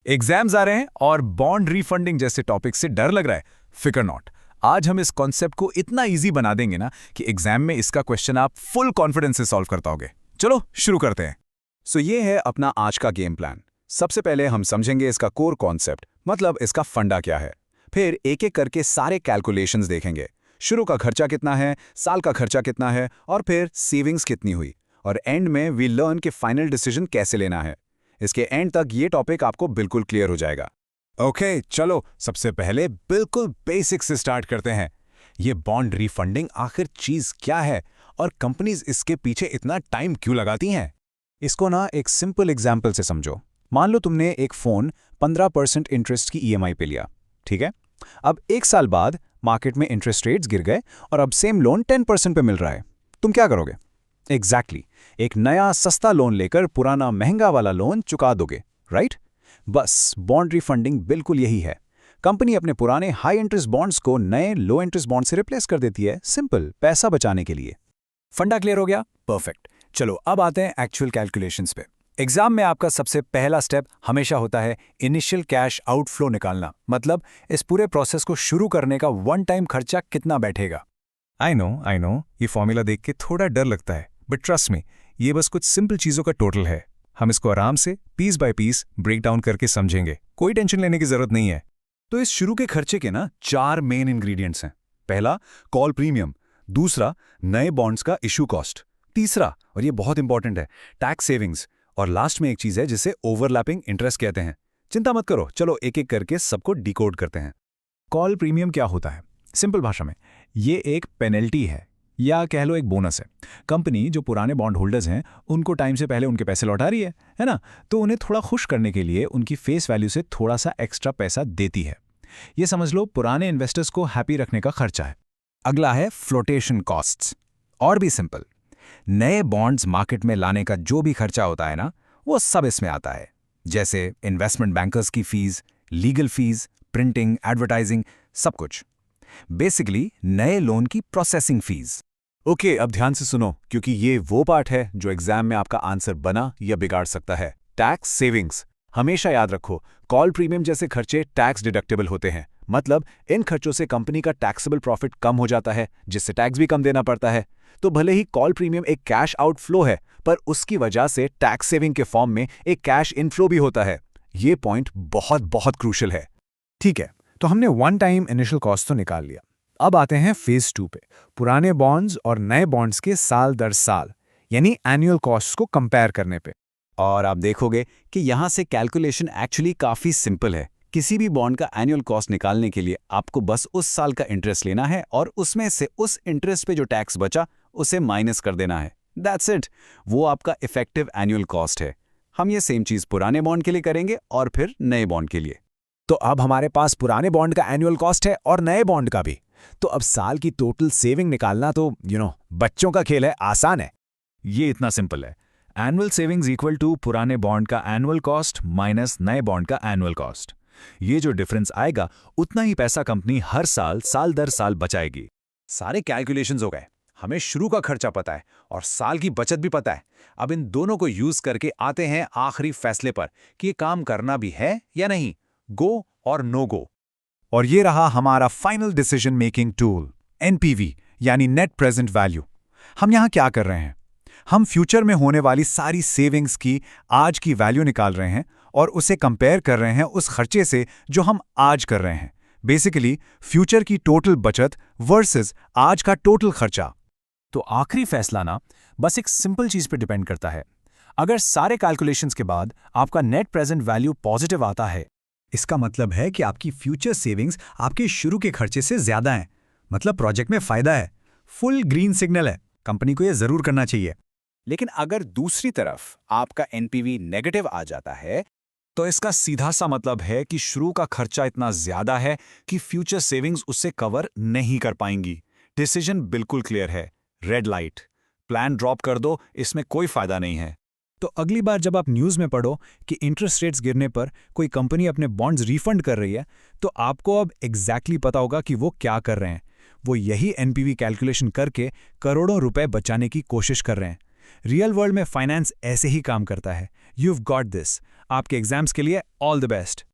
Exams आ रहे हैं और बॉन्ड रीफंडिंग जैसे टॉपिक से डर लग रहा है। फिकर नॉट, आज हम इस कॉन्सेप्ट को इतना इजी बना देंगे ना कि एग्जाम में इसका क्वेश्चन आप फुल कॉन्फिडेंस से सॉल्व कर पाओगे। चलो शुरू करते हैं। सो ये है अपना आज का गेम प्लान। सबसे पहले हम समझेंगे इसका कोर कॉन्सेप्ट, मतलब इसका फंडा क्या है। फिर एक एक करके सारे कैलकुलेशंस देखेंगे। शुरू का खर्चा कितना है, साल का खर्चा कितना है, और फिर सेविंग्स कितनी हुई। और एंड में वी लर्न कि फाइनल डिसीजन कैसे लेना है। इसके एंड तक ये टॉपिक आपको बिल्कुल क्लियर हो जाएगा। ओके, चलो सबसे पहले बिल्कुल बेसिक से स्टार्ट करते हैं। ये बॉन्ड रीफंडिंग आखिर चीज क्या है और कंपनीज इसके पीछे इतना टाइम क्यों लगाती हैं? इसको ना एक सिंपल एग्जाम्पल से समझो। मान लो तुमने एक फ़ोन 15% इंटरेस्ट की ईएमआई पे लिया, ठीक है। अब 1 साल बाद मार्केट में इंटरेस्ट रेट्स गिर गए और अब सेम लोन 10% पे मिल रहा है। तुम क्या करोगे? एग्जैक्टली, एक नया सस्ता लोन लेकर पुराना महंगा वाला लोन चुका दोगे, राइट? बस बॉन्ड रीफंडिंग बिल्कुल यही है। कंपनी अपने पुराने हाई इंटरेस्ट बॉन्ड्स को नए लो इंटरेस्ट बॉन्ड से रिप्लेस कर देती है, सिंपल, पैसा बचाने के लिए। फंडा क्लियर हो गया? परफेक्ट। चलो अब आते हैं एक्चुअल कैलकुलेशंस पे। एग्जाम में आपका सबसे पहला स्टेप हमेशा होता है इनिशियल कैश आउटफ्लो निकालना, मतलब इस पूरे प्रोसेस को शुरू करने का वन टाइम खर्चा कितना बैठेगा। आई नो, ये फॉर्मूला देख के थोड़ा डर लगता है, बट ट्रस्ट मी, ये बस कुछ सिंपल चीजों का टोटल है। हम इसको आराम से piece by piece break down करके समझेंगे, कोई टेंशन लेने की जरूरत नहीं है। तो इस शुरू के खर्चे के ना 4 मेन इंग्रेडिएंट्स हैं। पहला, कॉल प्रीमियम। दूसरा, नए बॉन्ड्स का इशू कॉस्ट। तीसरा, और ये बहुत इंपॉर्टेंट है, टैक्स सेविंग्स। और लास्ट में एक चीज है जिसे ओवरलैपिंग इंटरेस्ट कहते हैं। चिंता मत करो, चलो एक एक करके सबको डिकोड करते हैं। कॉल प्रीमियम क्या होता है? सिंपल भाषा में ये एक पेनल्टी है या कह लो एक बोनस है। कंपनी जो पुराने बॉन्ड होल्डर्स हैं उनको टाइम से पहले उनके पैसे लौटा रही है ना, तो उन्हें थोड़ा खुश करने के लिए उनकी फेस वैल्यू से थोड़ा सा एक्स्ट्रा पैसा देती है। ये समझ लो पुराने इन्वेस्टर्स को हैप्पी रखने का खर्चा है। अगला है फ्लोटेशन कॉस्ट्स। और भी सिंपल, नए बॉन्ड्स मार्केट में लाने का जो भी खर्चा होता है ना, वो सब इसमें आता है। जैसे इन्वेस्टमेंट बैंकर्स की fees, legal fees, printing, advertising, सब कुछ। बेसिकली नए लोन की प्रोसेसिंग फीस। ओके, अब ध्यान से सुनो, क्योंकि ये वो पार्ट है जो एग्जाम में आपका आंसर बना या बिगाड़ सकता है। Tax savings. हमेशा याद रखो, कॉल प्रीमियम जैसे खर्चे टैक्स डिडक्टेबल होते हैं, मतलब इन खर्चों से कंपनी का टैक्सेबल प्रॉफिट कम हो जाता है, जिससे टैक्स भी कम देना पड़ता है। तो भले ही कॉल प्रीमियम एक कैश आउटफ्लो है, पर उसकी वजह से टैक्स सेविंग के फॉर्म में एक कैश इनफ्लो भी होता है। ये पॉइंट बहुत बहुत क्रूशियल है। ठीक है, तो हमने वन टाइम इनिशियल कॉस्ट तो निकाल लिया। अब आते हैं फेज 2 पे, पुराने बॉन्ड्स और नए बॉन्ड्स के साल दर साल यानी एनुअल कॉस्ट को कंपेयर करने पे। और आप देखोगे कि यहाँ से कैलकुलेशन एक्चुअली काफ़ी सिंपल है। किसी भी बॉन्ड का एनुअल कॉस्ट निकालने के लिए आपको बस उस साल का इंटरेस्ट लेना है और उसमें से उस इंटरेस्ट पे जो टैक्स बचा उसे माइनस कर देना है। दैट्स इट, वो आपका इफेक्टिव एनुअल कॉस्ट है। हम ये सेम चीज़ पुराने बॉन्ड के लिए करेंगे और फिर नए बॉन्ड के लिए। तो अब हमारे पास पुराने बॉन्ड का एनुअल कॉस्ट है और नए बॉन्ड का भी। तो अब साल की टोटल सेविंग निकालना तो बच्चों का खेल है, आसान है। ये इतना सिंपल है। एनुअल सेविंग्स इक्वल टू पुराने बॉन्ड का एनुअल कॉस्ट माइनस नए बॉन्ड का एनुअल कॉस्ट। ये जो डिफरेंस आएगा उतना ही पैसा कंपनी हर साल साल दर साल बचाएगी। सारे कैलकुलेशंस हो गए, हमें शुरू का खर्चा पता है और साल की बचत भी पता है। अब इन दोनों को यूज करके आते हैं आखिरी फैसले पर कि ये काम करना भी है या नहीं, गो और नो गो। और ये रहा हमारा final decision making tool, NPV यानी नेट प्रेजेंट वैल्यू। हम यहाँ क्या कर रहे हैं? हम फ्यूचर में होने वाली सारी सेविंग्स की आज की वैल्यू निकाल रहे हैं और उसे कंपेयर कर रहे हैं उस खर्चे से जो हम आज कर रहे हैं। बेसिकली फ्यूचर की टोटल बचत वर्सेस आज का टोटल खर्चा। तो आखिरी फैसला ना बस एक सिंपल चीज पे डिपेंड करता है। अगर सारे कैलकुलेशंस के बाद आपका नेट प्रेजेंट वैल्यू पॉजिटिव आता है, इसका मतलब है कि आपकी फ्यूचर सेविंग्स आपके शुरू के खर्चे से ज्यादा हैं, मतलब प्रोजेक्ट में फायदा है, फुल ग्रीन सिग्नल है, कंपनी को यह जरूर करना चाहिए। लेकिन अगर दूसरी तरफ आपका एनपीवी नेगेटिव आ जाता है, तो इसका सीधा सा मतलब है कि शुरू का खर्चा इतना ज्यादा है कि फ्यूचर सेविंग्स उससे कवर नहीं कर पाएंगी। डिसीजन बिल्कुल क्लियर है, रेड लाइट, प्लान ड्रॉप कर दो, इसमें कोई फायदा नहीं है। तो अगली बार जब आप न्यूज़ में पढ़ो कि इंटरेस्ट रेट्स गिरने पर कोई कंपनी अपने बॉन्ड्स रिफंड कर रही है, तो आपको अब एग्जैक्टली पता होगा कि वो क्या कर रहे हैं। वो यही एनपीवी कैलकुलेशन करके करोड़ों रुपए बचाने की कोशिश कर रहे हैं। रियल वर्ल्ड में फाइनेंस ऐसे ही काम करता है। You've got this. आपके एग्जाम्स के लिए ऑल द बेस्ट।